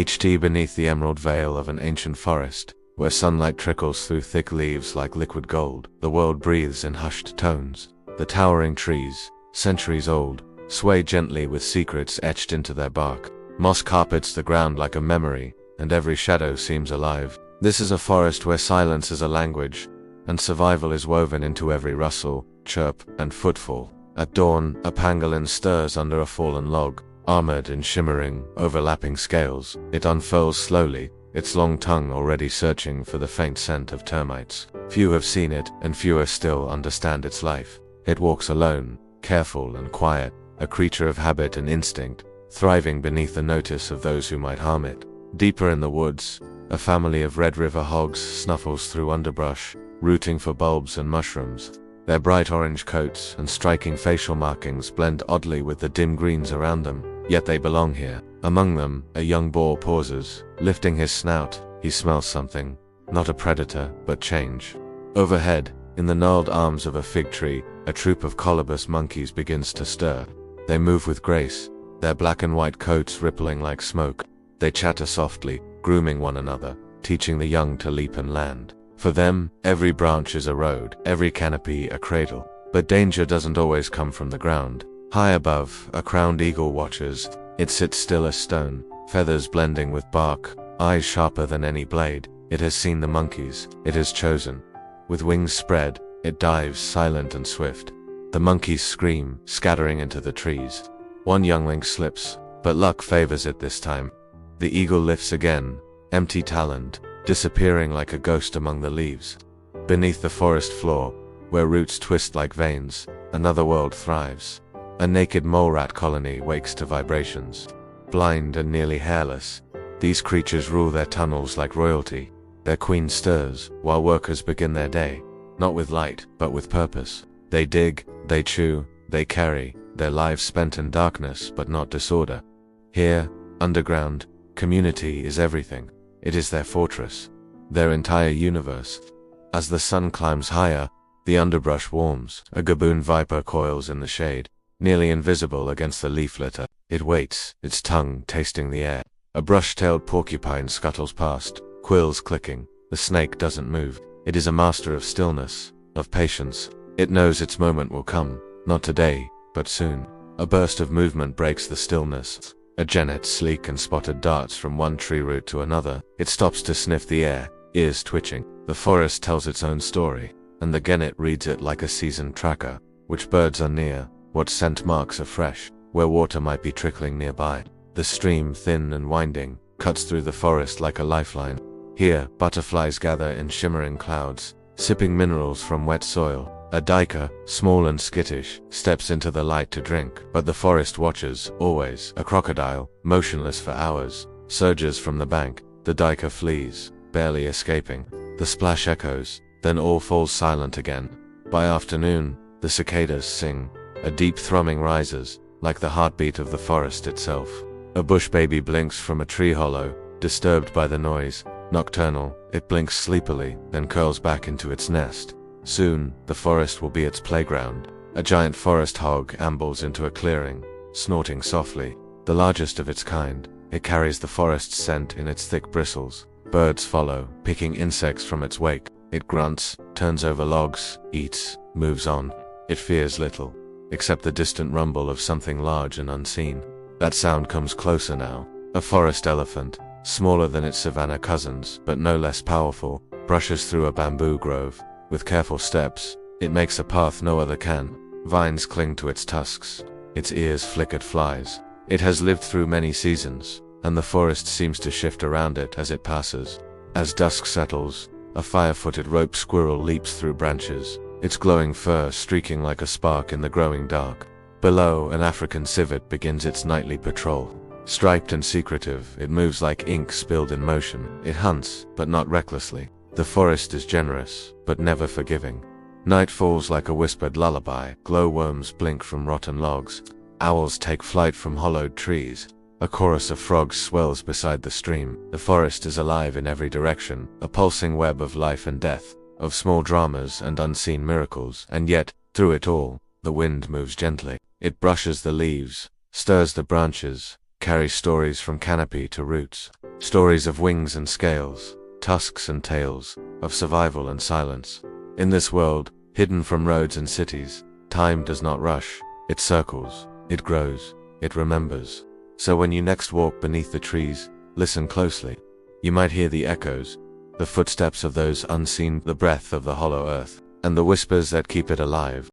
Beneath the emerald veil of an ancient forest, where sunlight trickles through thick leaves like liquid gold, the world breathes in hushed tones. The towering trees, centuries old, sway gently with secrets etched into their bark. Moss carpets the ground like a memory, and every shadow seems alive. This is a forest where silence is a language, and survival is woven into every rustle, chirp, and footfall. At dawn, a pangolin stirs under a fallen log. Armored in shimmering, overlapping scales, it unfurls slowly, its long tongue already searching for the faint scent of termites. Few have seen it, and fewer still understand its life. It walks alone, careful and quiet, a creature of habit and instinct, thriving beneath the notice of those who might harm it. Deeper in the woods, a family of Red River hogs snuffles through underbrush, rooting for bulbs and mushrooms. Their bright orange coats and striking facial markings blend oddly with the dim greens around them, yet they belong here. Among them, a young boar pauses, lifting his snout. He smells something, not a predator, but change. Overhead, in the gnarled arms of a fig tree, a troop of colobus monkeys begins to stir. They move with grace, their black and white coats rippling like smoke. They chatter softly, grooming one another, teaching the young to leap and land. For them, every branch is a road, every canopy a cradle. But danger doesn't always come from the ground. High above, a crowned eagle watches. It sits still as stone, feathers blending with bark, eyes sharper than any blade. It has seen the monkeys. It has chosen. With wings spread, it dives silent and swift. The monkeys scream, scattering into the trees. One youngling slips, but luck favors it this time. The eagle lifts again, empty-taloned, disappearing like a ghost among the leaves. Beneath the forest floor, where roots twist like veins, another world thrives. A naked mole rat colony wakes to vibrations. Blind and nearly hairless, these creatures rule their tunnels like royalty. Their queen stirs, while workers begin their day, not with light, but with purpose. They dig, they chew, they carry, their lives spent in darkness but not disorder. Here, underground, community is everything. It is their fortress, their entire universe. As the sun climbs higher, the underbrush warms. A gaboon viper coils in the shade, nearly invisible against the leaf litter. It waits, its tongue tasting the air. A brush-tailed porcupine scuttles past, quills clicking. The snake doesn't move. It is a master of stillness, of patience. It knows its moment will come, not today, but soon. A burst of movement breaks the stillness. A genet sleek and spotted darts from one tree root to another. It stops to sniff the air, ears twitching. The forest tells its own story, and the genet reads it like a seasoned tracker. Which birds are near, what scent marks are fresh, where water might be trickling nearby. The stream, thin and winding, cuts through the forest like a lifeline. Here, butterflies gather in shimmering clouds, sipping minerals from wet soil. A duiker, small and skittish, steps into the light to drink, but the forest watches, always. A crocodile, motionless for hours, surges from the bank. The duiker flees, barely escaping. The splash echoes, then all falls silent again. By afternoon, the cicadas sing. A deep thrumming rises, like the heartbeat of the forest itself. A bush baby blinks from a tree hollow, disturbed by the noise. Nocturnal, it blinks sleepily, then curls back into its nest. Soon, the forest will be its playground. A giant forest hog ambles into a clearing, snorting softly. The largest of its kind, it carries the forest's scent in its thick bristles. Birds follow, picking insects from its wake. It grunts, turns over logs, eats, moves on. It fears little, except the distant rumble of something large and unseen. That sound comes closer now. A forest elephant, smaller than its savanna cousins, but no less powerful, brushes through a bamboo grove. With careful steps, it makes a path no other can. Vines cling to its tusks. Its ears flick at flies. It has lived through many seasons, and the forest seems to shift around it as it passes. As dusk settles, a fire-footed rope squirrel leaps through branches, its glowing fur streaking like a spark in the growing dark. Below, an African civet begins its nightly patrol. Striped and secretive, it moves like ink spilled in motion. It hunts, but not recklessly. The forest is generous, but never forgiving. Night falls like a whispered lullaby. Glowworms blink from rotten logs. Owls take flight from hollowed trees. A chorus of frogs swells beside the stream. The forest is alive in every direction, a pulsing web of life and death, of small dramas and unseen miracles. And yet, through it all, the wind moves gently. It brushes the leaves, stirs the branches, carries stories from canopy to roots, stories of wings and scales, tusks and tails, of survival and silence. In this world, hidden from roads and cities, time does not rush, it circles, it grows, it remembers. So when you next walk beneath the trees, listen closely. You might hear the echoes, the footsteps of those unseen, the breath of the hollow earth, and the whispers that keep it alive.